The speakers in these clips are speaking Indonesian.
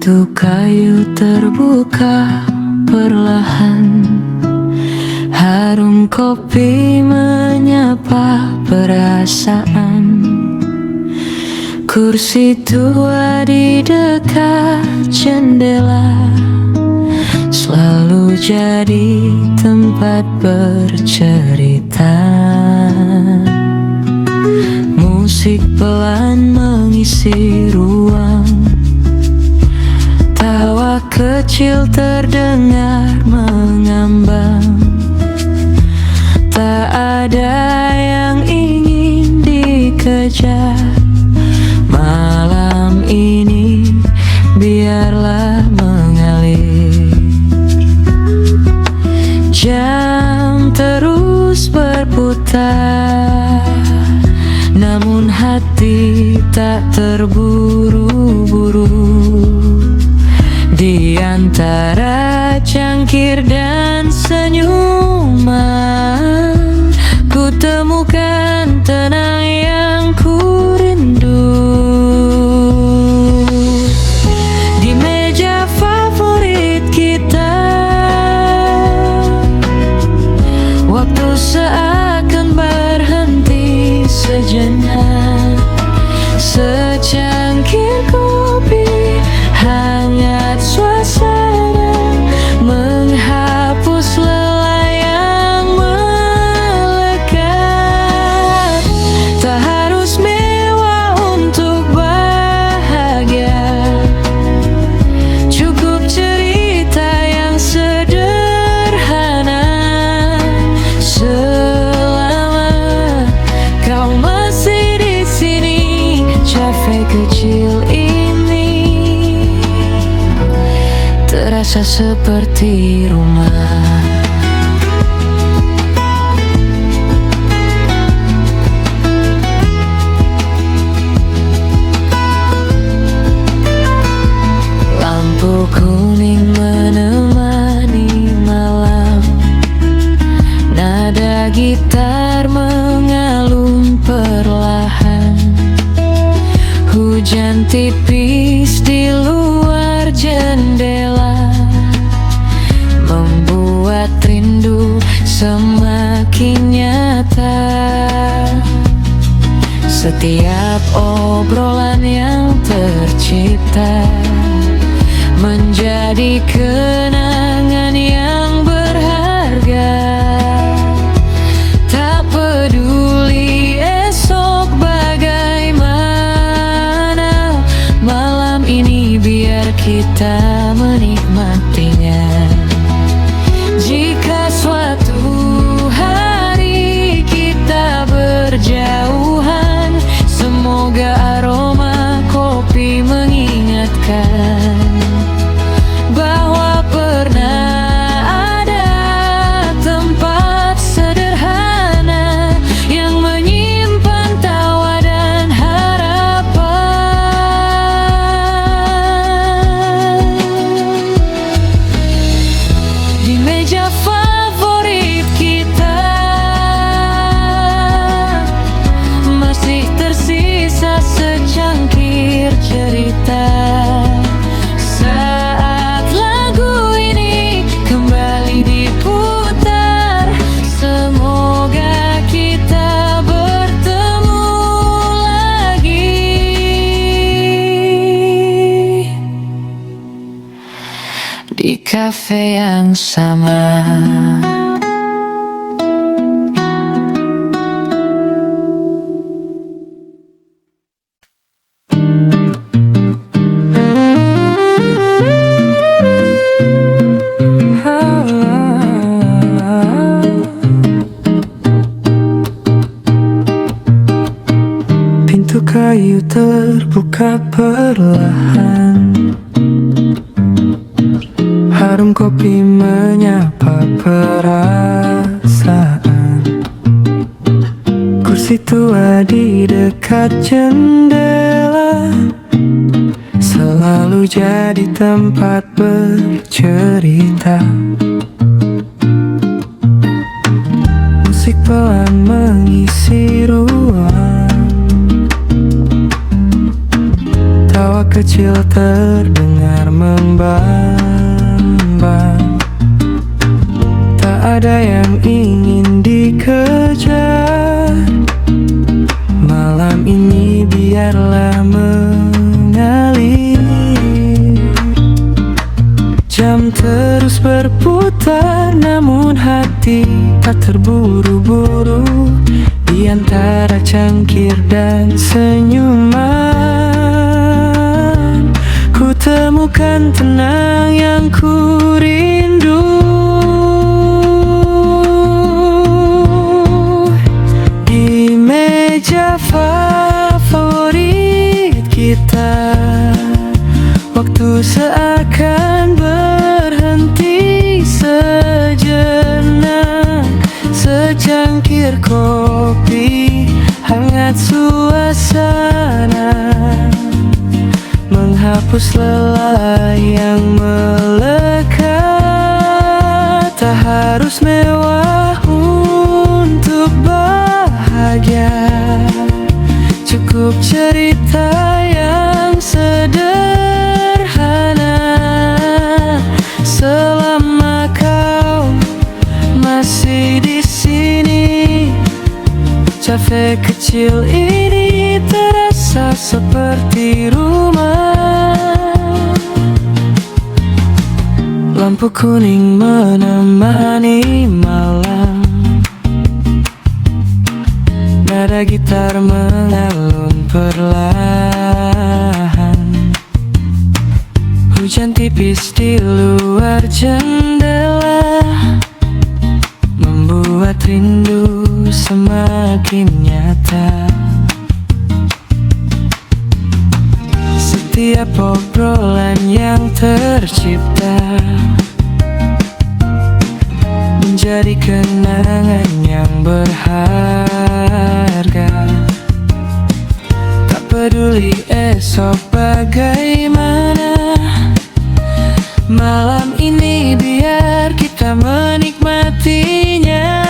Pintu kayu terbuka perlahan, harum kopi menyapa perasaan. Kursi tua di dekat jendela selalu jadi tempat bercerita. Musik pelan mengisi ruang, tawa kecil terdengar mengambang. Tak ada yang ingin dikejar malam ini, biarlah mengalir. Jam terus berputar, namun hati tak terburu-buru. Di antara cangkir dan senyuman, ku temukan tenang yang ku rindu. Di meja favorit kita, waktu seakan berhenti sejenak. Secangkir kopi hangat suasana, menghapus lelah yang melekat. Tak harus mewah untuk bahagia, cukup cerita yang sederhana. Selama kau masih di sini, cafe kecil ini terasa seperti rumah. Lampu kuning menemani malam, nada gitar mengalun perlahan. Hujan tipis di luar jendela membuat rindu semakin nyata. Setiap obrolan yang tercipta menjadi kenangan yang berharga. Tak peduli esok bagaimana, malam ini biar kita menikmatinya. Jika suatu hari kita berjauhan, semoga aroma kopi mengingatkan bahwa pernah ada tempat sederhana yang menyimpan tawa dan harapan. Di meja favorit kita masih tersisa secangkir cerita. Saat lagu ini kembali diputar, semoga kita bertemu lagi di kafe yang sama. Pintu kayu terbuka perlahan, harum kopi menyapa perasaan. Kursi tua di dekat jendela selalu jadi tempat bercerita. Musik pelan mengisi ruang, tawa kecil terdengar membambang. Tak ada yang ingin dikejar. Malam ini biarlah mengalir. Jam terus berputar, namun hati tak terburu-buru. Di antara cangkir dan senyuman, ku temukan tenang yang ku rindu. Di meja favorit kita, waktu seakan berhenti sejenak. Secangkir kopi hangat suasana, menghapus lelah yang melekat. Tak harus mewah untuk bahagia, cukup cerita yang sederhana. Selama kau masih di sini, cafe kecil ini terasa seperti rumah. Lampu kuning menemani malam, nada gitar mengalun perlahan. Hujan tipis di luar jendela membuat rindu semakin nyata. Setiap obrolan yang tercipta menjadi kenangan yang berharga. Tak peduli esok bagaimana, malam ini biar kita menikmatinya.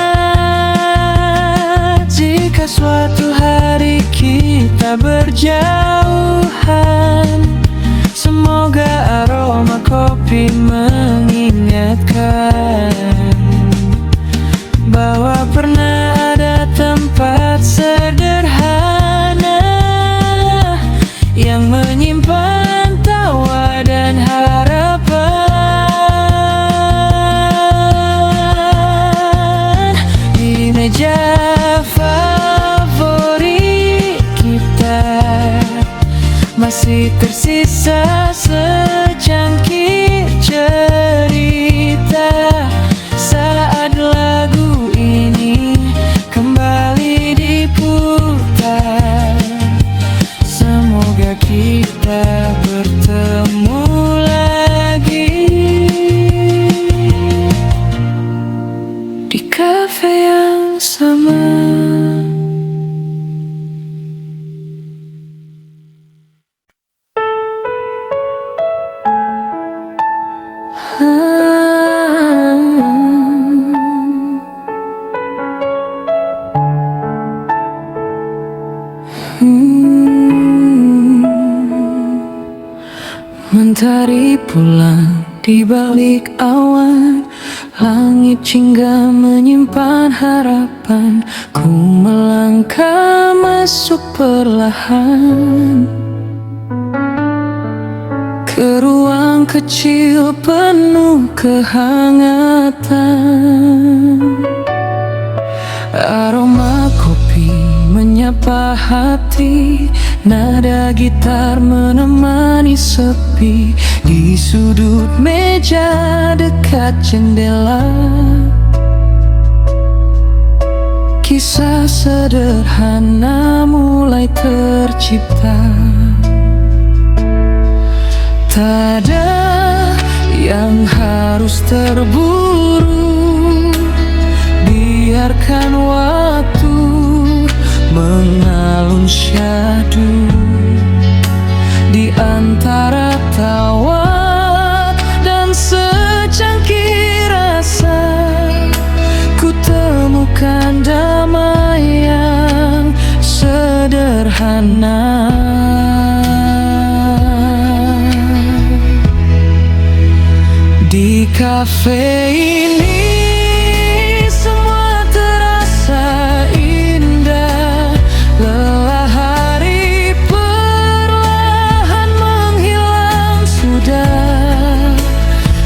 Jika suatu hari kita berjauhan, semoga aroma kopi mengingatkan bahwa pernah ada tempat sederhana yang menyimpan tawa dan harapan. Di meja favorit kita masih tersisa secangkir cerita. Saat lagu ini kembali diputar, semoga kita bertemu lagi di kafe yang sama. Mentari pulang di balik awan, langit jingga menyimpan harapan. Ku melangkah masuk perlahan ke ruang kecil penuh kehangatan. Aroma kopi menyapa hati, nada gitar menemani sepi. Di sudut meja dekat jendela, kisah sederhana mulai tercipta. Tak ada yang harus terburu, biarkan waktu mengalun syahdu. Di antara tawa dan secangkir rasa, ku temukan damai yang sederhana. kafe ini semua terasa indah. Lelah hari perlahan menghilang sudah.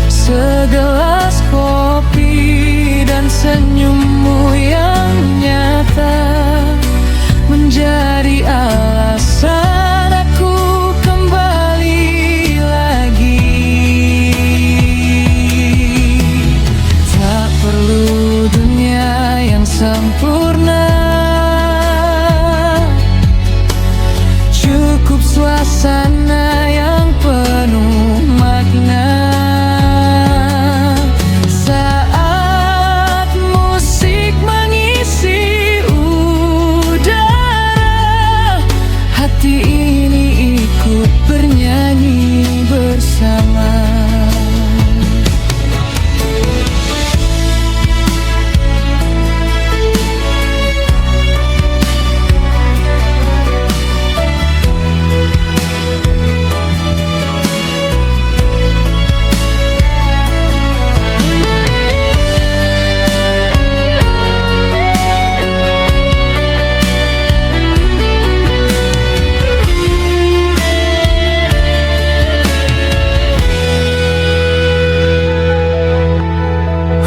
Segelas kopi dan senyummu yang nyata menjadi alasan aku kembali lagi. Tak perlu dunia yang sempurna, cukup suasana yang penuh makna. Saat musik mengisi udara, hati ini ikut bernyanyi bersama.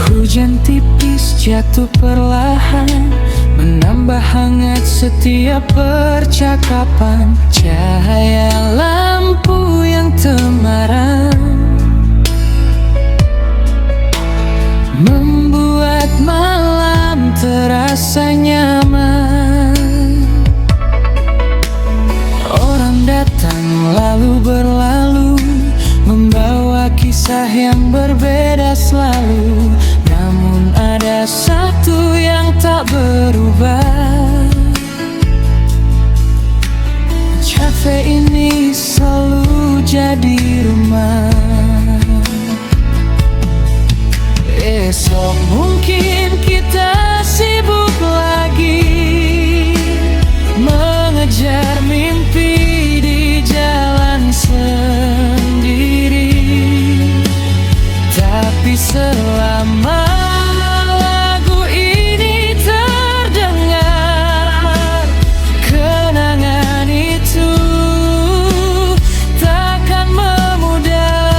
Hujan tipis jatuh perlahan, menambah hangat setiap percakapan. Cahaya lampu yang temaram membuat malam terasa nyaman. Orang datang lalu berlalu, membawa kisah yang berbeda selalu. Namun ada satu yang tak berubah, cafe ini selalu jadi rumah. Esok mungkin kita sibuk lagi, mengejar mimpi di jalan sendiri. Tapi selama lagu ini terdengar, kenangan itu takkan memudar.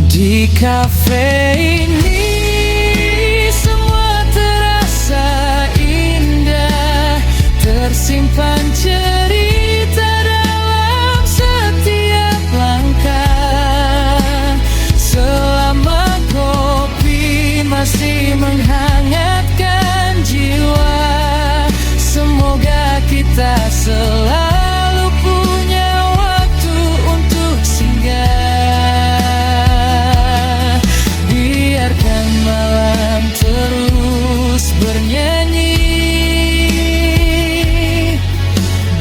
Di kafe ini semua terasa indah, tersimpan cerita dalam setiap langkah. Selama kopi masih menghangatkan jiwa, semoga kita selalu punya waktu untuk singgah. Biarkan malam terus bernyanyi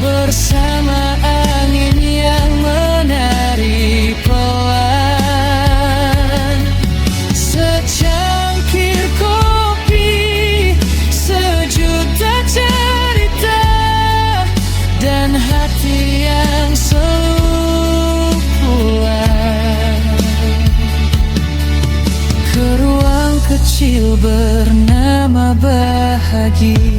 bersama angin yang menari pelan. Secangkir kopi, sejuta cerita, dan hati yang selalu pulang ke ruang kecil bernama bahagia.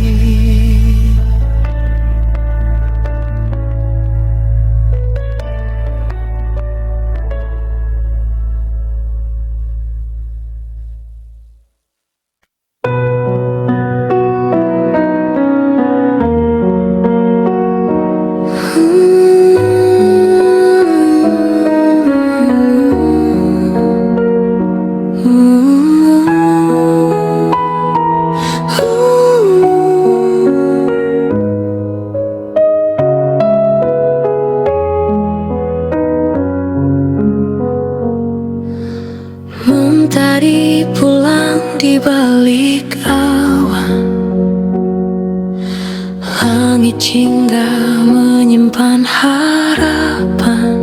Mentari pulang di balik awan, langit jingga menyimpan harapan.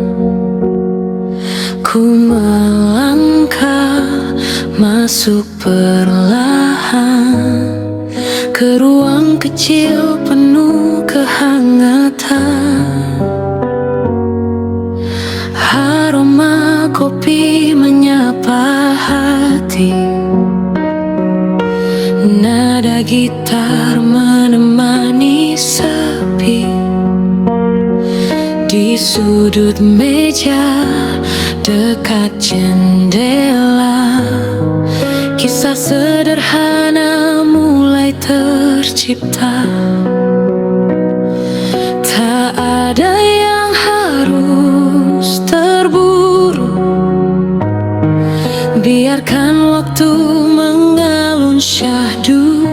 Ku melangkah masuk perlahan ke ruang kecil penuh kehangatan. kopi menyapa hati, nada gitar menemani sepi. Di sudut meja dekat jendela, kisah sederhana mulai tercipta. Tak ada yang harus terburu, biarkan waktu mengalun syahdu.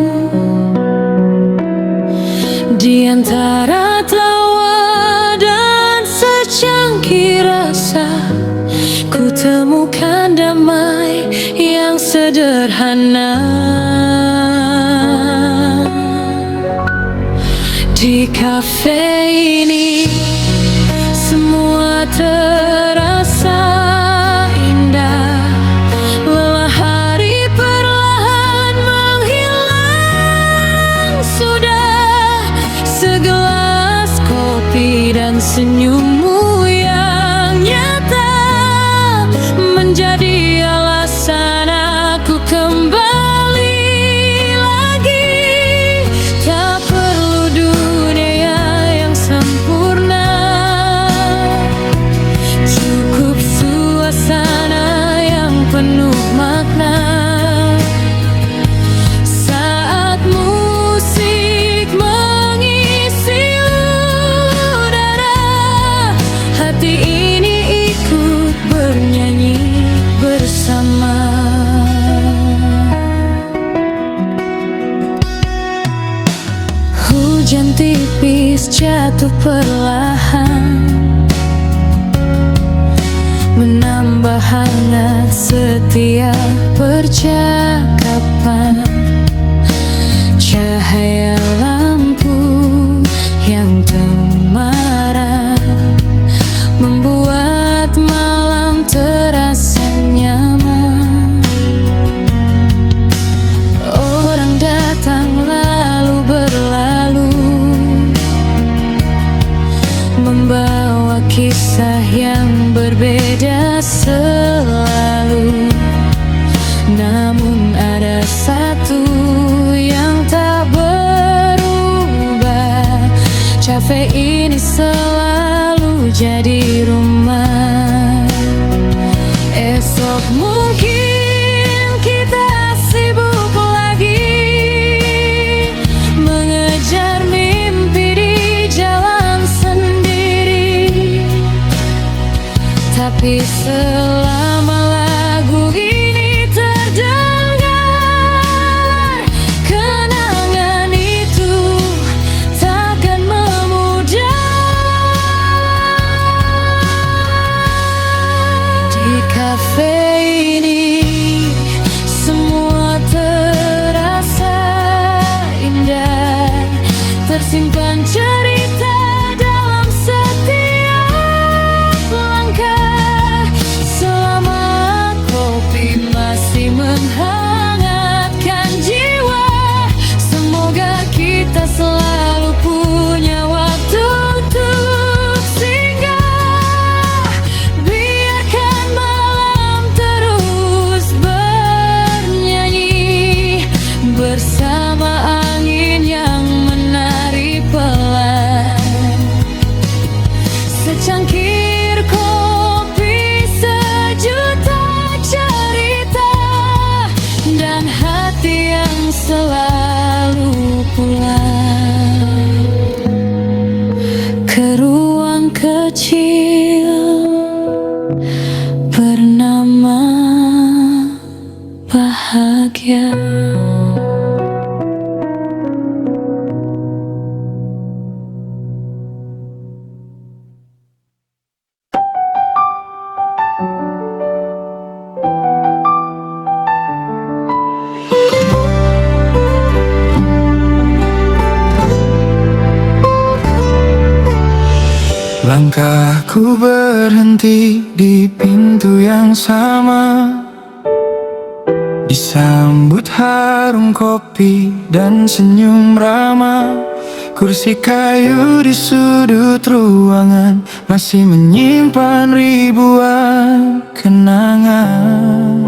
Di antara tawa dan secangkir rasa, ku temukan damai yang sederhana. Di kafe ini semua terasa indah. Lelah hari perlahan menghilang sudah. Segelas kopi dan senyummu yang nyata menjadi alasan aku kembali lagi. Tak perlu dunia yang sempurna, cukup suasana yang penuh makna. Saat musik mengisi udara, hati ini ikut bernyanyi bersama. Hujan tipis jatuh perlahan, menambah hangat setiap percakapan. Cahaya lampu yang temaram membuat malam terasa nyaman. Orang datang lalu berlalu, membawa kisah yang berbeda selalu. Namun ada satu yang tak berubah, cafe ini selalu jadi rumah. Esok mungkin kita sibuk lagi, mengejar mimpi di jalan sendiri. Tapi selama lagu ini terdengar, kenangan itu takkan memudar. Di kafe ini semua terasa indah, tersimpan cerita dalam setiap langkah. Selama kopi masih menghangatkan jiwa, semoga kita selalu punya waktu untuk singgah. Biarkan malam terus bernyanyi bersama angin yang menari pelan. Secangkir kopi, sejuta cerita, dan hati yang selalu pulang ke ruang kecil bernama bahagia. Langkahku berhenti di pintu yang sama, di disambut harum kopi dan senyum ramah. Kursi kayu di sudut ruangan masih menyimpan ribuan kenangan.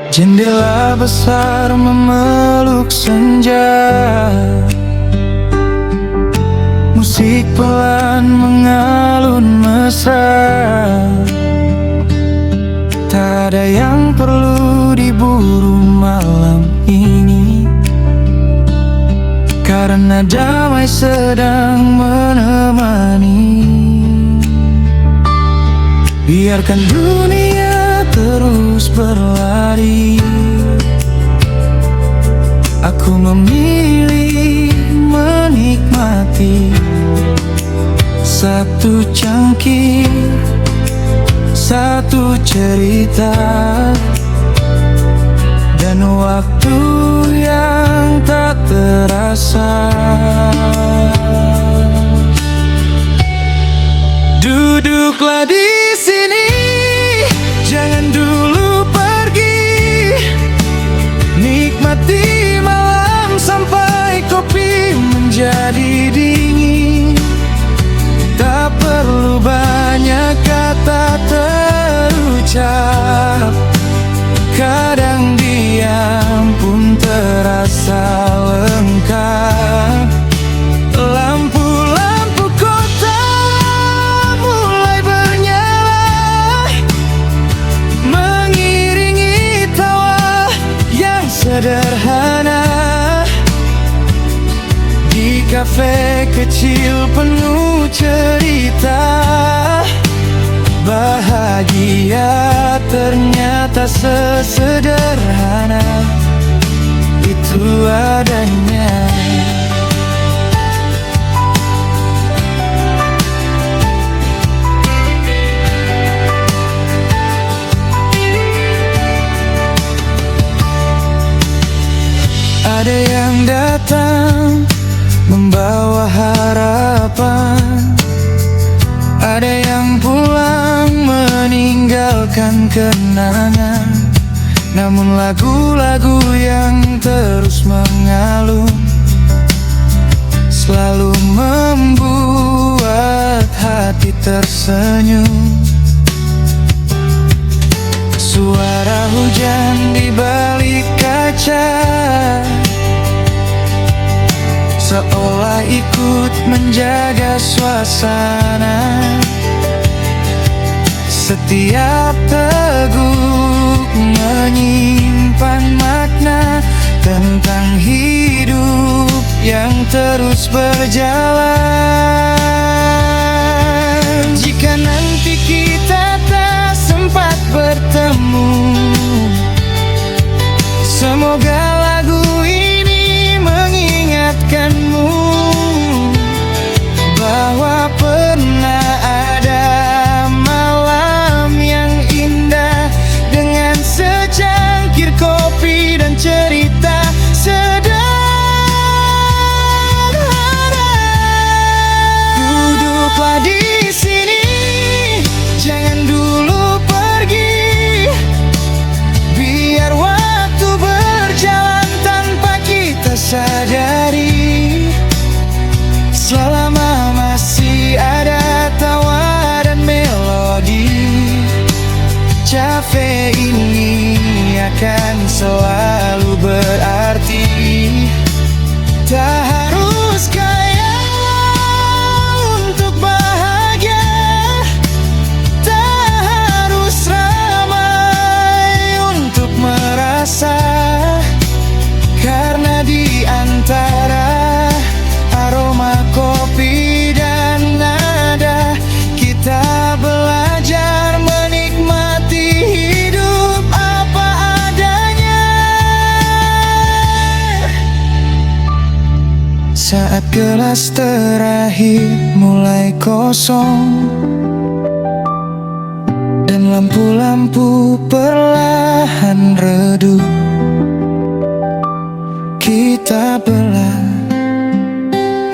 Jendela besar memeluk senja, musik pelan mengalun mesra. Tak ada yang perlu diburu malam ini, karena damai sedang menemani. Biarkan dunia terus berlari, aku memilih menikmati satu cangkir, satu cerita, dan waktu yang tak terasa. Duduklah di sini, jangan dulu pergi. Nikmati malam sampai kopi menjadi dingin. Tak perlu banyak kata terucap, kadang diam pun terasa lengkap. Lampu-lampu kota mulai bernyala, mengiringi tawa yang sederhana. Di kafe kecil penuh cerita, bahagia ternyata sesederhana itu adanya. Ada yang datang membawa harapan, ada yang pulang meninggalkan kenangan. Namun lagu-lagu yang terus mengalun selalu membuat hati tersenyum. Suara hujan di balik kaca seolah ikut menjaga suasana. Setiap teguk menyimpan makna tentang hidup yang terus berjalan. Jika nanti kita tak sempat bertemu, semoga lagu ini mengingatkanmu bahwa pernah ada malam yang indah dengan secangkir kopi dan cerita sederhana. Duduklah di sini, jangan dulu pergi. Biar waktu berjalan tanpa kita sadari. Selama masih ada tawa dan melodi, cafe ini akan selalu berarti. Tak harus kaya untuk bahagia, tak harus ramai untuk merasa. Karena di antara aroma kopi dan nada, kita belajar menikmati hidup apa adanya. Saat gelas terakhir mulai kosong dan lampu-lampu perlahan redup, kita belah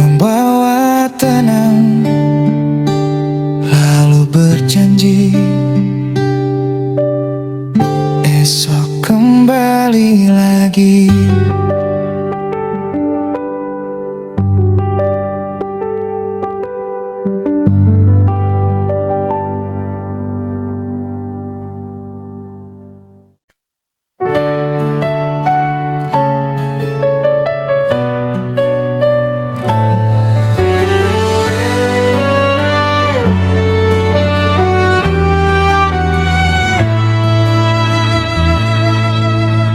membawa tenang, lalu berjanji besok kembali lagi.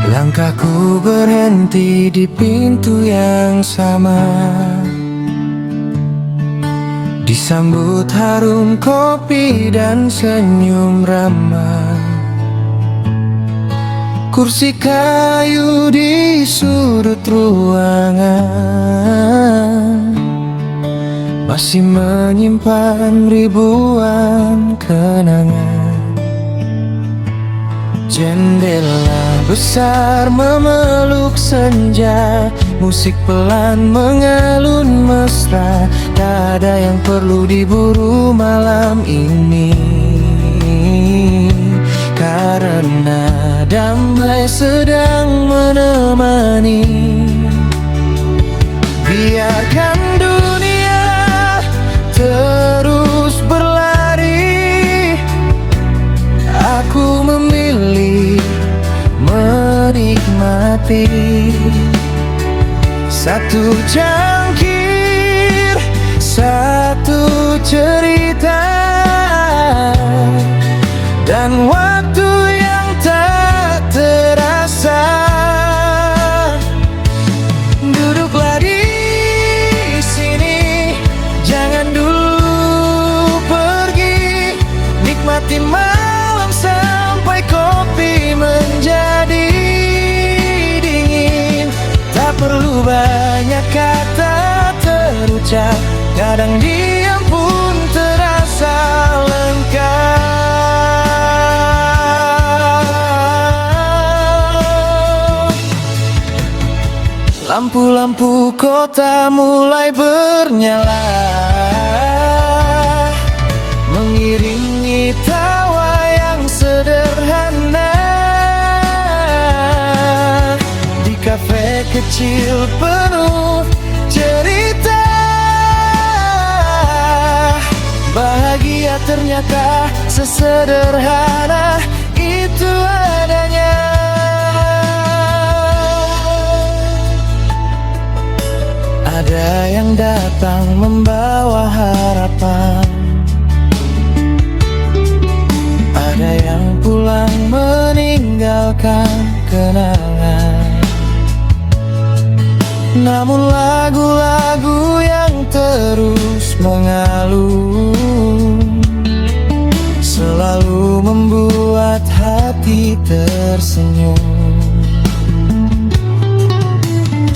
Langkahku berhenti di pintu yang sama, disambut harum kopi dan senyum ramah. Kursi kayu di sudut ruangan masih menyimpan ribuan kenangan. Jendela besar memeluk senja, musik pelan mengalun mesra. Tak ada yang perlu diburu malam ini, karena damai sedang menemani. Biarkan dunia terus berlari, aku memilih menikmati satu cangkir, satu cerita, dan waktu yang tak terasa. Duduklah di sini, jangan dulu pergi. Nikmati malam sampai kopi menjadi dingin. Tak perlu banyak kata terucap, kadang diam pun terasa lengkap. Lampu-lampu kota mulai bernyala, mengiringi tawa yang sederhana. Di kafe kecil penuh cerita, bahagia ternyata sesederhana itu adanya. Ada yang datang membawa harapan, ada yang pulang meninggalkan kenangan. Namun lagu-lagu yang terus mengalun selalu membuat hati tersenyum.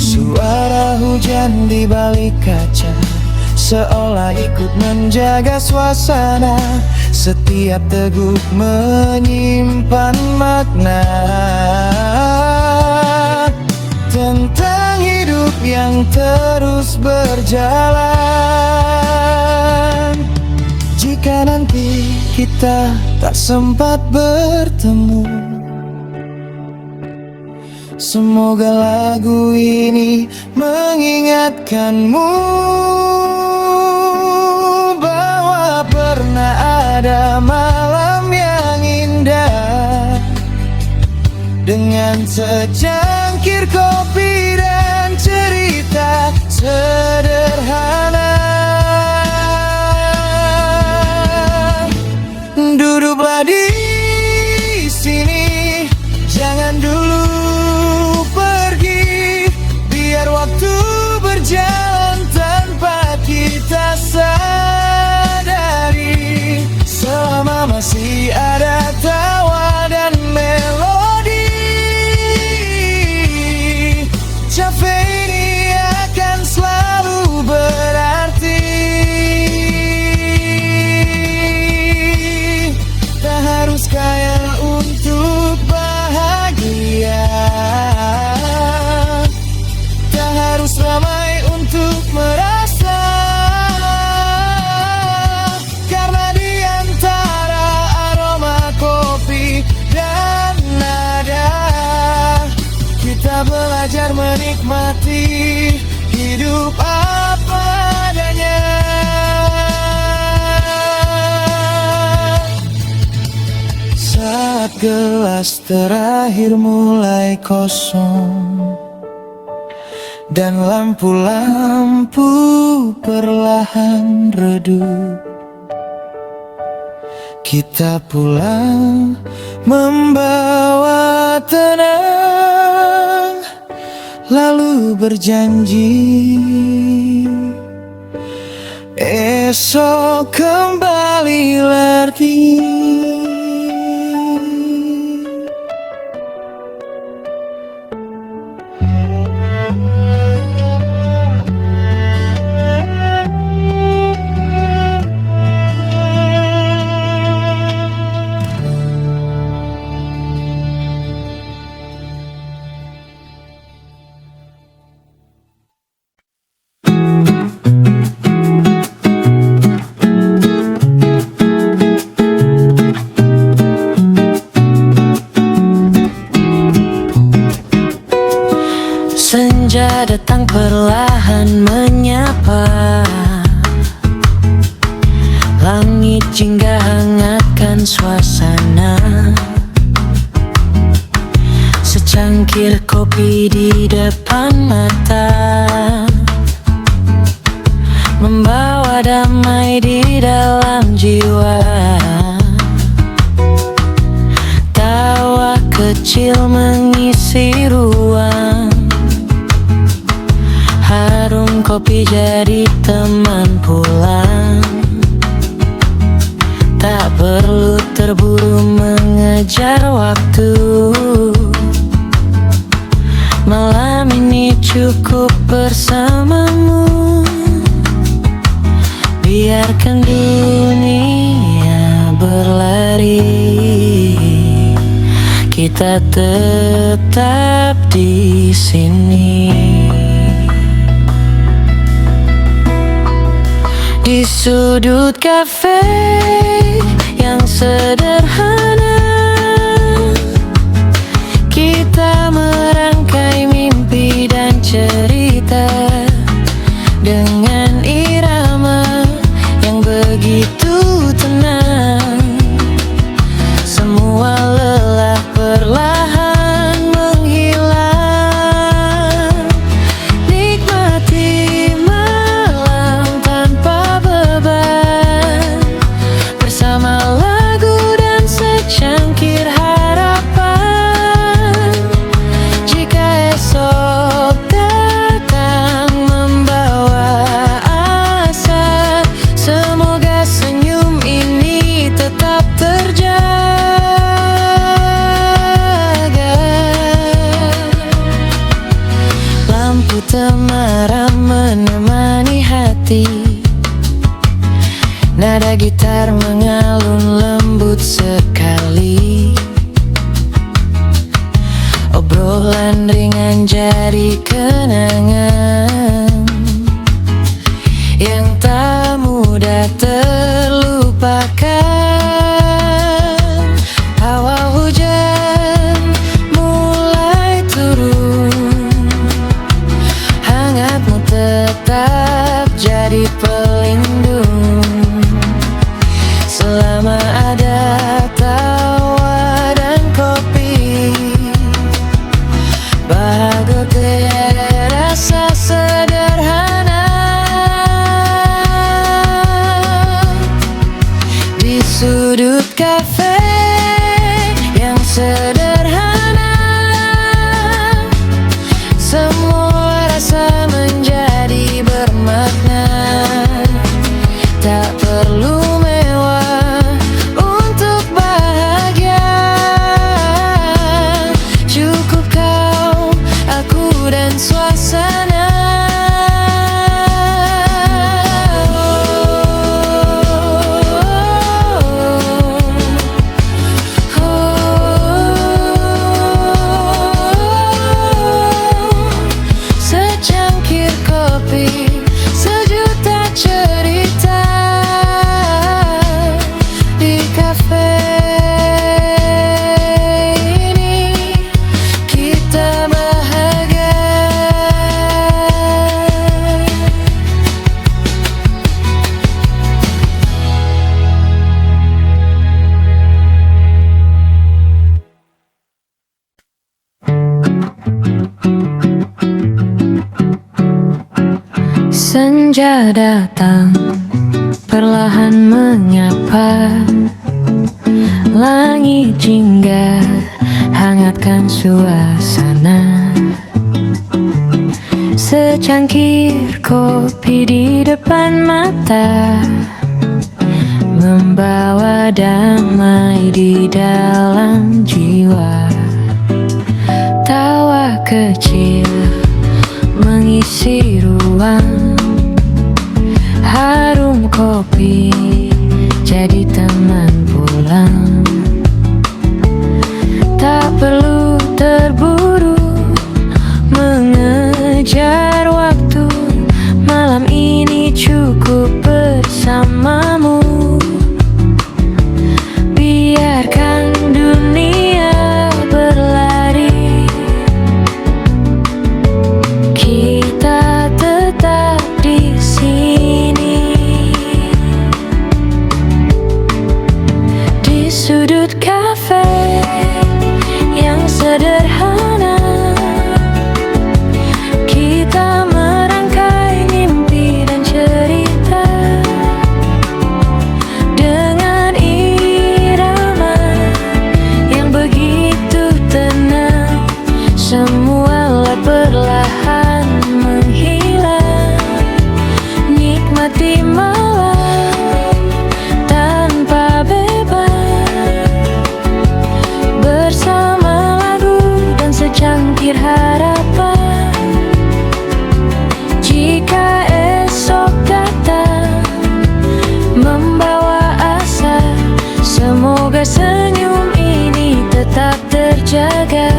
Suara hujan di balik kaca seolah ikut menjaga suasana. Setiap teguk menyimpan makna tentang hidup yang terus berjalan. Jika nanti kita tak sempat bertemu, semoga lagu ini mengingatkanmu bahwa pernah ada malam yang indah dengan secangkir kopi dan cerita sederhana. Duduklah di sini, jangan dulu pergi. Biar waktu berjalan tanpa kita sadari. Selama masih ada tawa dan melodi, cafe ini akan selalu berarti. belajar menikmati hidup apa adanya. Saat gelas terakhir mulai kosong dan lampu-lampu perlahan redup, kita pulang membawa tenang, lalu berjanji esok kembali lagi. Senja datang perlahan menyapa, langit jingga hangatkan suasana. Secangkir kopi di depan mata, membawa damai di dalam jiwa. Tawa kecil mengisi ruang, harum kopi jadi teman pulang. Tak perlu terburu mengejar waktu, malam ini cukup bersamamu. Biarkan dunia berlari, kita tetap di sini. Di sudut kafe yang sederhana, kita merangkai mimpi dan cerita dengan irama yang begitu tenang. Semua lelah perlahan menghilang. Nikmati malam tanpa beban, bersama lagu dan secangkir harapan. Jika esok datang membawa asa, semoga senyum ini tetap terjaga. Lampu temaram menemani hati, nada gitar mengalun lembut sekali. Obrolan ringan jadi kenangan yang tak mudah terlupakan. Hawa hujan mulai turun, hangatmu tetap jadi pelindung. Selama ada tawa dan kopi, bahagia terasa sederhana. Senja datang, perlahan menyapa. Langit jingga, hangatkan suasana. Secangkir kopi di depan mata, membawa damai di dalam jiwa. Tawa kecil mengisi ruang, harum kopi jadi teman pulang. Tak perlu terburu mengejar waktu, malam ini cukup bersamamu. Biarkan dunia berlari, kita tetap di sini. Di sudut kafe yang sederhana, kita merangkai mimpi dan cerita. Dengan irama yang begitu tenang, semua lelah perlahan menghilang. Nikmati malam tanpa beban, bersama lagu dan secangkir harapan. Jika esok datang membawa asa, semoga senyum ini tetap terjaga.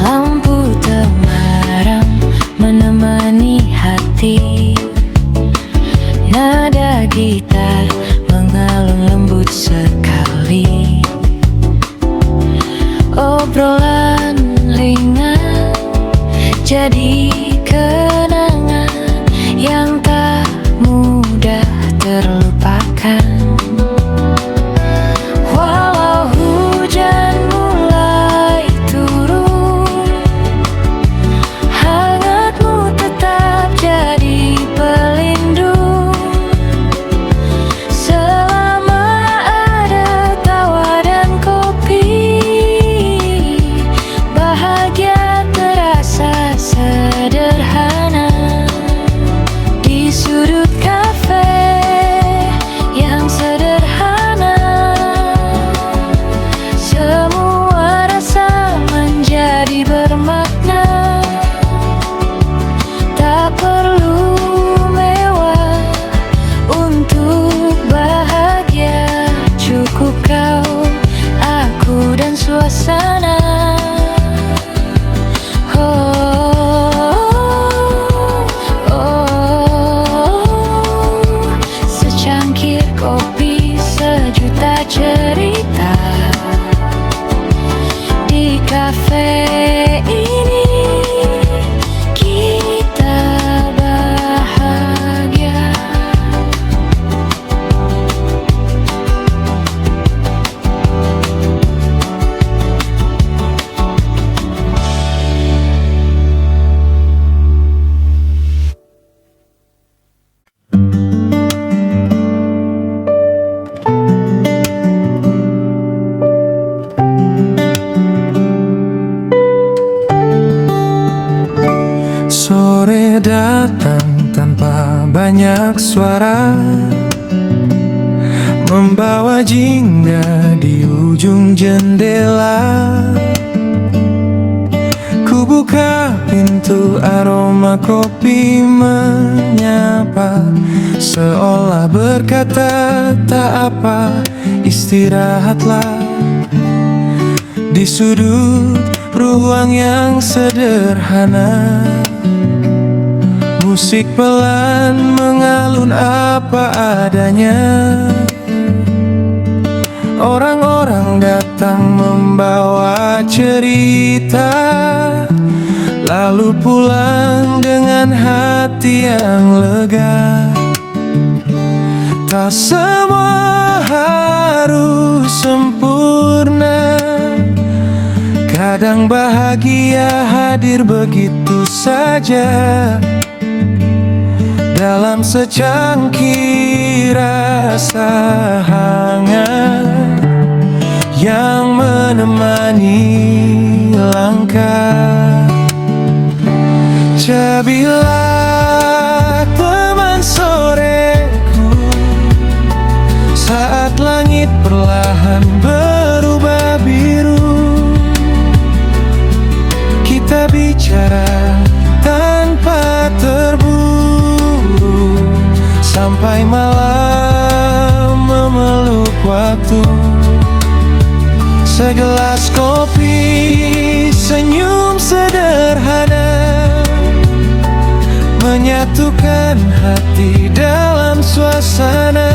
Lampu temaram menemani hati, nada gitar mengalun lembut sekali. Obrolan ringan jadi kenangan yang tak mudah terlupakan. Walau hujan mulai turun, hangatmu tetap jadi pelindung. Selama ada tawa dan kopi, bahagia terasa sederhana. Di sudut kafe yang sederhana, semua rasa menjadi bermakna. Tak perlu mewah untuk bahagia, cukup kau, aku dan suasana. Secangkir kopi, sejuta cerita. Di kafe ini kita bahagia. Sore datang tanpa banyak suara, membawa jingga di ujung jendela. Ku buka pintu, aroma kopi menyapa, seolah berkata tak apa, istirahatlah. Di sudut ruang yang sederhana, musik pelan mengalun apa adanya. Orang-orang datang membawa cerita, lalu pulang dengan hati yang lega. Tak semua harus sempurna. Kadang bahagia hadir begitu saja dalam secangkir rasa hangat yang menemani langkah. Jabilah teman soreku saat langit perlahan berubah biru. Kita bicara tanpa terburu sampai malam memeluk waktu. Segelas kopi, senyum sederhana menyatukan hati dalam suasana.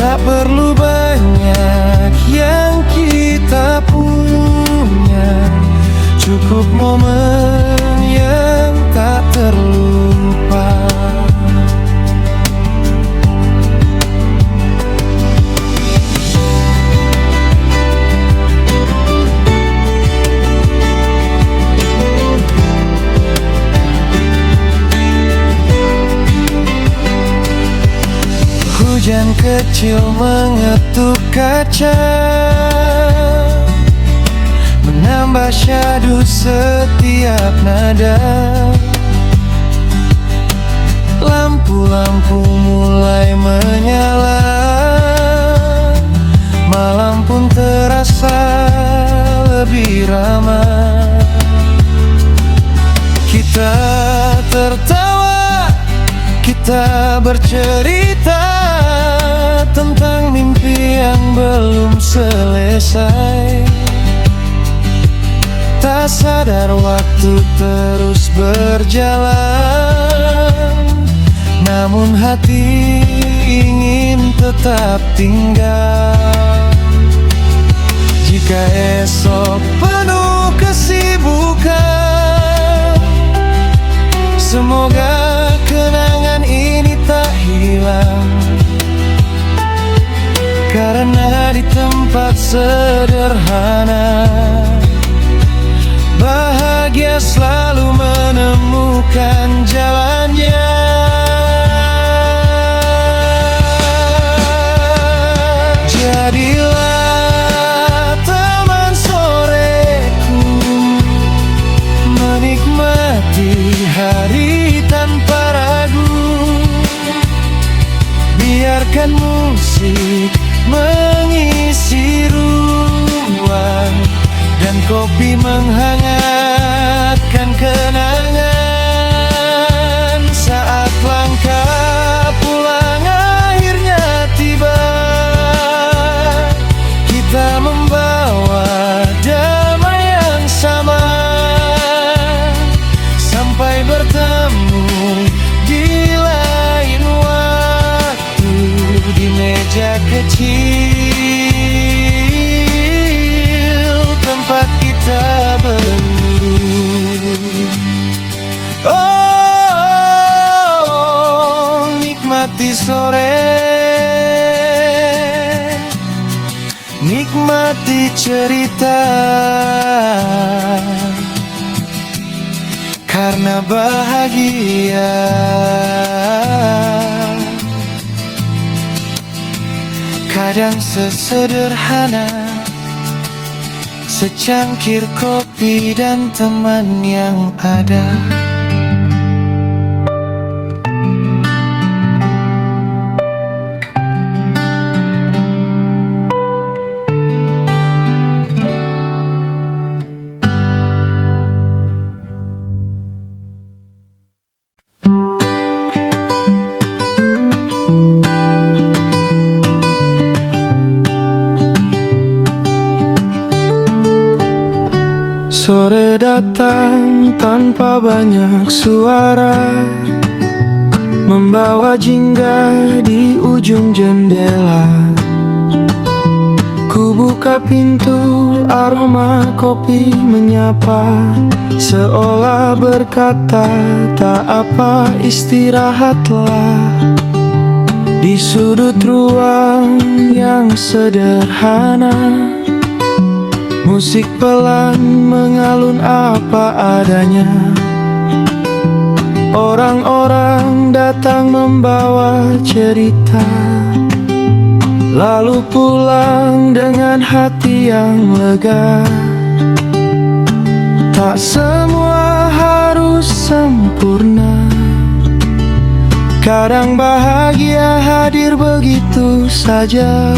Tak perlu banyak yang kita punya, cukup momen yang tak terlupa. Hujan kecil mengetuk kaca, menambah syadu setiap nada. Lampu-lampu mulai menyala, malam pun terasa lebih ramah. Kita tertawa, kita bercerita tentang mimpi yang belum selesai. Tak sadar waktu terus berjalan, namun hati ingin tetap tinggal. Jika esok penuh kesibukan, semoga kenangan ini tak hilang. Karena di tempat sederhana, bahagia selalu menemukan jalannya. Jadilah teman soreku, menikmati hari tanpa ragu. Biarkan musik mengisi ruang dan kopi menghangatkan kenangan. Saat langkah pulang akhirnya tiba, kita membawa damai yang sama. Sampai bertemu di lain waktu di meja kecil tempat kita berburu. Oh, nikmati sore, nikmati cerita, karena bahagia kadang sesederhana secangkir kopi dan teman yang ada. Sore datang tanpa banyak suara, membawa jingga di ujung jendela. Ku buka pintu, aroma kopi menyapa, seolah berkata, tak apa, istirahatlah. Di sudut ruang yang sederhana, musik pelan mengalun apa adanya. Orang-orang datang membawa cerita, lalu pulang dengan hati yang lega. Tak semua harus sempurna, kadang bahagia hadir begitu saja,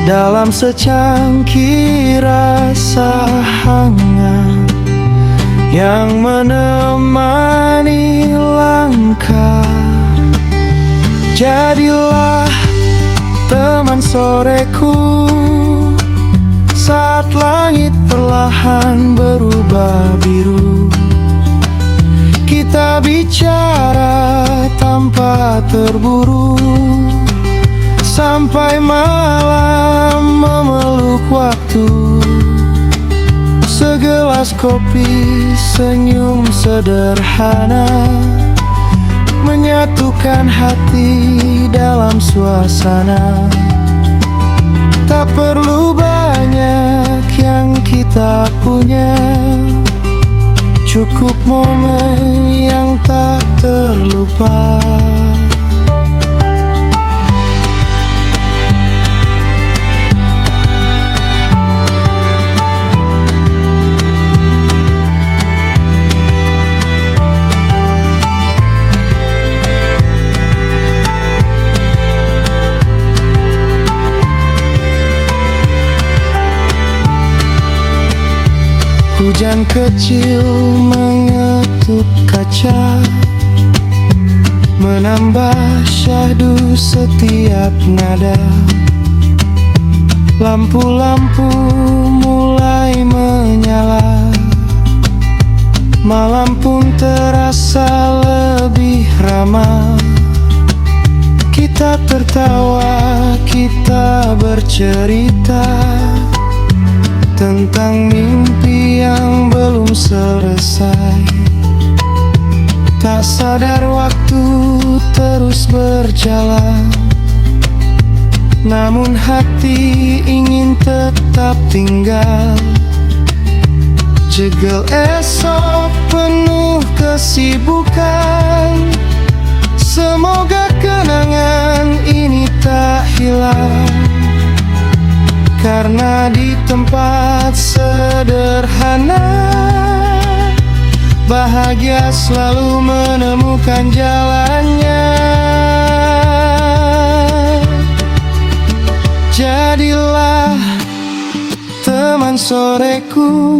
dalam secangkir rasa hangat yang menemani langkah. Jadilah teman soreku saat langit perlahan berubah biru. Kita bicara tanpa terburu, sampai malam memeluk waktu. Segelas kopi, senyum sederhana, menyatukan hati dalam suasana. Tak perlu banyak yang kita punya, cukup momen yang tak terlupa. Hujan kecil mengetuk kaca, menambah syahdu setiap nada. Lampu-lampu mulai menyala, malam pun terasa lebih ramah. Kita tertawa, kita bercerita tentang mimpi yang belum selesai. Tak sadar waktu terus berjalan, namun hati ingin tetap tinggal. Jegel esok penuh kesibukan, semoga kenangan ini tak hilang. Karena di tempat sederhana, bahagia selalu menemukan jalannya. Jadilah teman soreku,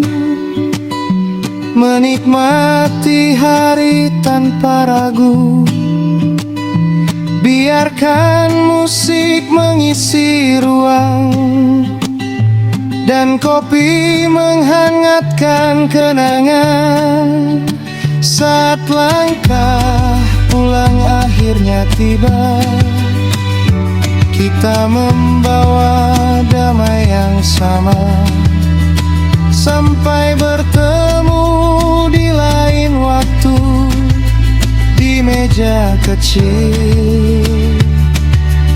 menikmati hari tanpa ragu. Biarkan musik mengisi ruang, dan kopi menghangatkan kenangan. Saat langkah pulang akhirnya tiba, kita membawa damai yang sama. Sampai bertemu di lain waktu, di meja kecil,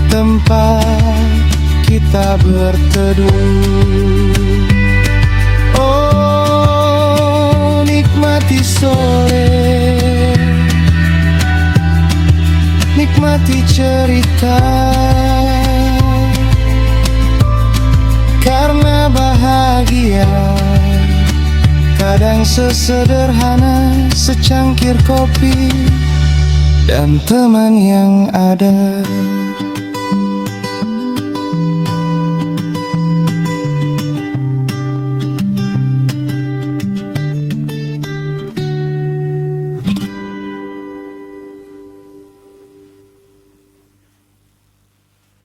tempat kita berteduh. Oh, nikmati sore, nikmati cerita, karena bahagia kadang sesederhana secangkir kopi dan teman yang ada.